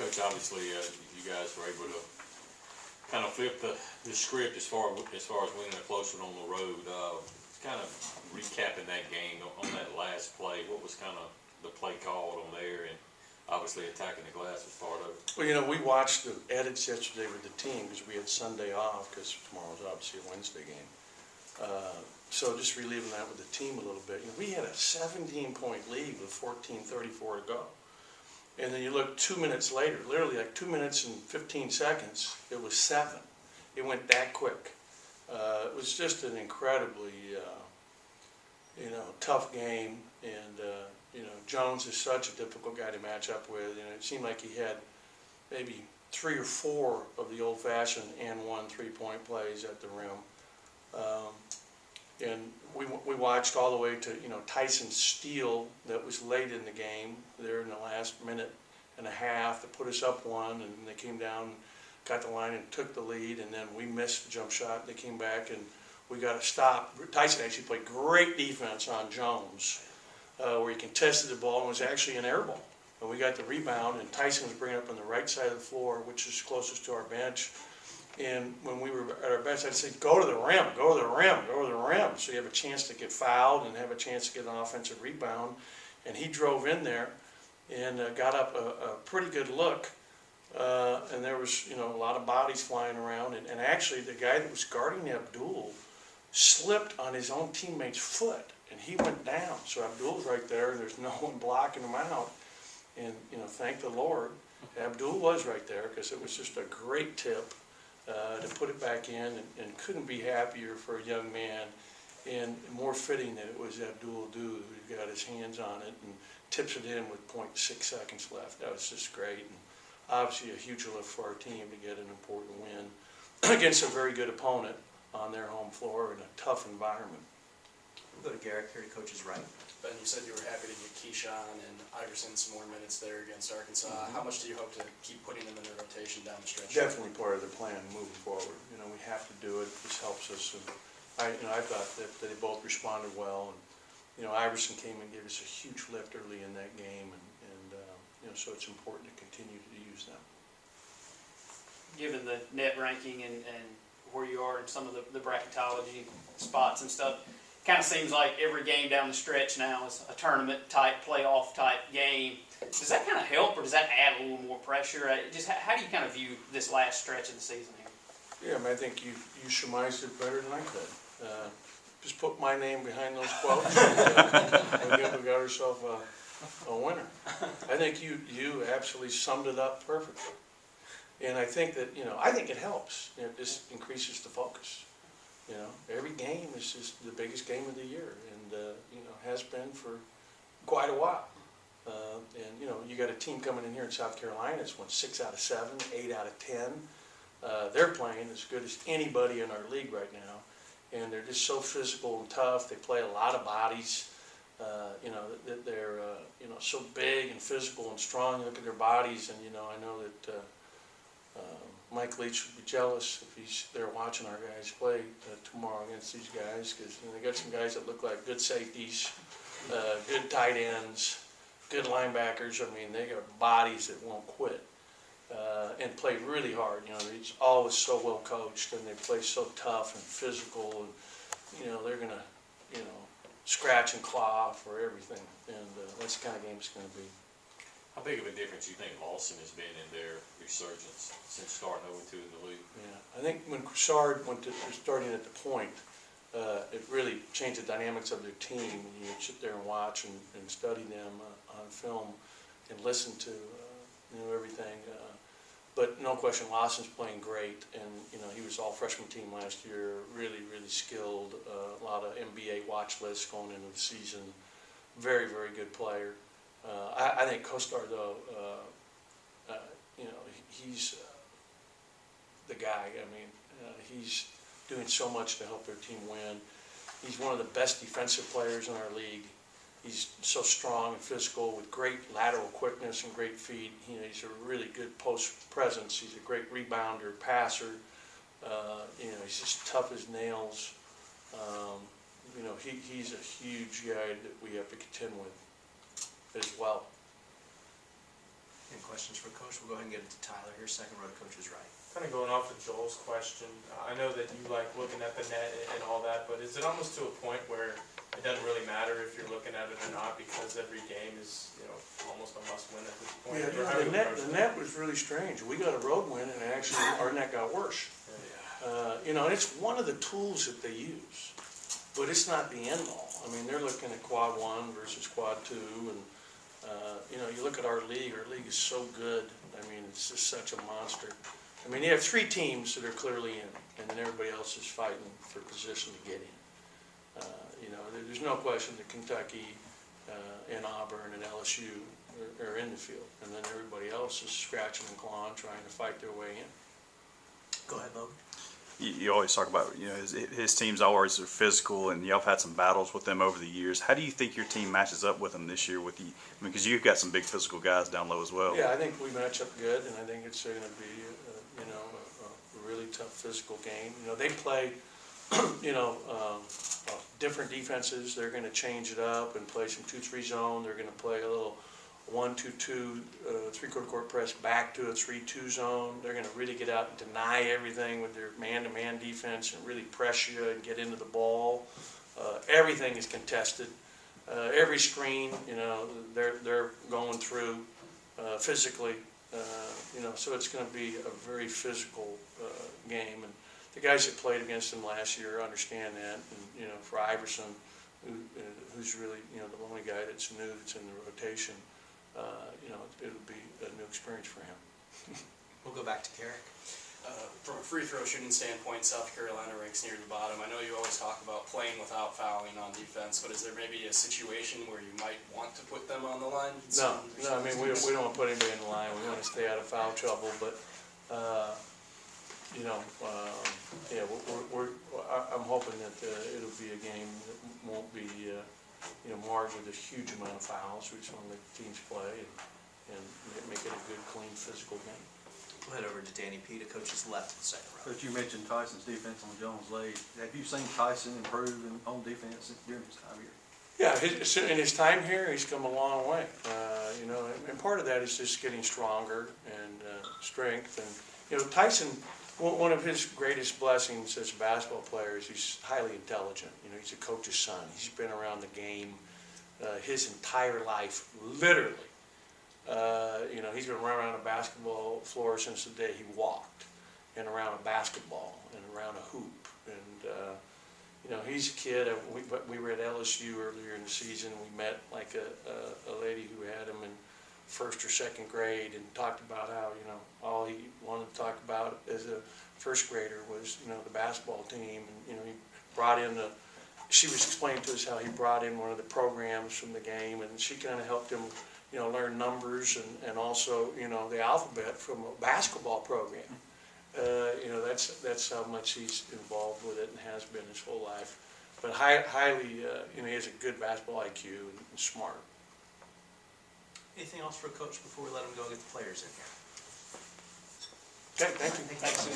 Coach, obviously, you guys were able to kind of flip the script as far as winning a close one on the road. Kind of recapping that game on that last play, what was kind of the play called on there, and obviously attacking the glass was part of it. Well, we watched the edits yesterday with the team because we had Sunday off because tomorrow's obviously a Wednesday game. So just reliving that with the team a little bit. We had a 17-point lead with 14:34 to go. And then you look 2 minutes later, literally like 2 minutes and 15 seconds, it was 7. It went that quick. It was just an incredibly, tough game. And, Jones is such a difficult guy to match up with. It seemed like he had maybe 3 or 4 of the old-fashioned and 1 3-point plays at the rim. And we watched all the way to, Tyson's steal that was late in the game, there in the last minute and a half, to put us up 1, and they came down, got the line and took the lead, and then we missed the jump shot. They came back and we got a stop. Tyson actually played great defense on Jones, where he contested the ball and was actually an air ball. And we got the rebound, and Tyson was bringing it up on the right side of the floor, which is closest to our bench. And when we were at our best, I'd say, go to the rim, go to the rim, go to the rim. So you have a chance to get fouled and have a chance to get an offensive rebound. And he drove in there and got up a pretty good look. And there was, a lot of bodies flying around. And actually, the guy that was guarding Abdul slipped on his own teammate's foot, and he went down. So Abdul's right there, and there's no one blocking him out. And, thank the Lord, Abdul was right there, because it was just a great tip. To put it back in, and couldn't be happier for a young man, and more fitting that it was Abdul Doo who got his hands on it and tips it in with 0.6 seconds left. That was just great, and obviously a huge lift for our team to get an important win against a very good opponent on their home floor in a tough environment. We'll go to Garrett here, coach's right. Ben, you said you were happy to get Keyshawn and Iverson some more minutes there against Arkansas. How much do you hope to keep putting them in the rotation down the stretch? Definitely part of the plan moving forward. We have to do it. This helps us. And I thought that they both responded well. And Iverson came and gave us a huge lift early in that game, and so it's important to continue to use them. Given the net ranking and where you are in some of the bracketology spots and stuff, kind of seems like every game down the stretch now is a tournament-type, playoff-type game. Does that kind of help, or does that add a little more pressure? Just how do you kind of view this last stretch of the season here? Yeah, I think you surmised it better than I could. Just put my name behind those quotes, and we got ourselves a winner. I think you absolutely summed it up perfectly. And I think that, I think it helps. It just increases the focus. Every game is just the biggest game of the year, and has been for quite a while. And you got a team coming in here in South Carolina that's won 6 out of 7, 8 out of 10. They're playing as good as anybody in our league right now, and they're just so physical and tough. They play a lot of bodies. They're so big and physical and strong. You look at their bodies, and I know that. Mike Leach would be jealous if he's there watching our guys play tomorrow against these guys, because they got some guys that look like good safeties, good tight ends, good linebackers. I mean, they got bodies that won't quit and play really hard. They're always so well coached, and they play so tough and physical, and they're gonna scratch and claw for everything, and that's the kind of game it's going to be. How big of a difference do you think Lawson has been in their resurgence since starting 0-2 in the league? Yeah, I think when Coursard went to starting at the point, it really changed the dynamics of their team. You sit there and watch and study them on film and listen to everything. But no question, Lawson's playing great, and he was all freshman team last year. Really, really skilled. A lot of NBA watch lists going into the season. Very, very good player. I think Kostar, though, he's the guy. I mean, he's doing so much to help their team win. He's one of the best defensive players in our league. He's so strong and physical with great lateral quickness and great feet. He's a really good post presence. He's a great rebounder, passer. He's just tough as nails. He's a huge guy that we have to contend with as well. Any questions for Coach? We'll go ahead and get it to Tyler here, second row to Coach is right. Kind of going off of Joel's question, I know that you like looking at the net and all that, but is it almost to a point where it doesn't really matter if you're looking at it or not, because every game is, almost a must win at this point? Or how do you approach The that? net was really strange. We got a road win, and actually our net got worse. And it's one of the tools that they use, but it's not the end all. I mean, they're looking at quad 1 versus quad 2, and you look at our league is so good. I mean, it's just such a monster. I mean, you have 3 teams that are clearly in, and then everybody else is fighting for position to get in. There's no question that Kentucky and Auburn and LSU are in the field, and then everybody else is scratching and clawing, trying to fight their way in. Go ahead, Logan. You always talk about, his teams always are physical, and y'all have had some battles with them over the years. How do you think your team matches up with them this year? Because you've got some big physical guys down low as well. Yeah, I think we match up good, and I think it's going to be, a really tough physical game. They play, different defenses. They're going to change it up and play some 2-3 zone. They're going to play a little 1-2-2, three-quarter court press back to a 3-2 zone. They're going to really get out and deny everything with their man-to-man defense and really press you and get into the ball. Everything is contested. Every screen, they're going through physically. So it's going to be a very physical game. And the guys that played against them last year understand that. And for Iverson, who's really the only guy that's new that's in the rotation. It'll be a new experience for him. We'll go back to Garrick. From a free throw shooting standpoint, South Carolina ranks near the bottom. I know you always talk about playing without fouling on defense, but is there maybe a situation where you might want to put them on the line? No, I mean, we don't want to put anybody in the line. We want to stay out of foul trouble, but, I'm hoping that it'll be a game that won't be, marred with a huge amount of fouls. We just want to let the teams play and make it a good, clean, physical game. We'll head over to Danny P to Coach's left of the second row. But you mentioned Tyson's defense on Jones Lake. Have you seen Tyson improve on defense during his time here? Yeah, in his time here, he's come a long way. And part of that is just getting stronger and strength. And Tyson, one of his greatest blessings as a basketball player is he's highly intelligent. He's a coach's son. He's been around the game his entire life, literally. He's been around a basketball floor since the day he walked, and around a basketball, and around a hoop. And he's a kid. We were at LSU earlier in the season. We met like a lady who had him in first or second grade and talked about how all he wanted to talk about as a first grader was the basketball team. And he brought in she was explaining to us how he brought in one of the programs from the game, and she kind of helped him learn numbers and also, the alphabet from a basketball program. That's how much he's involved with it and has been his whole life. But highly, he has a good basketball IQ and smart. Anything else for Coach before we let him go get the players in here? Okay, thank you. Thanks.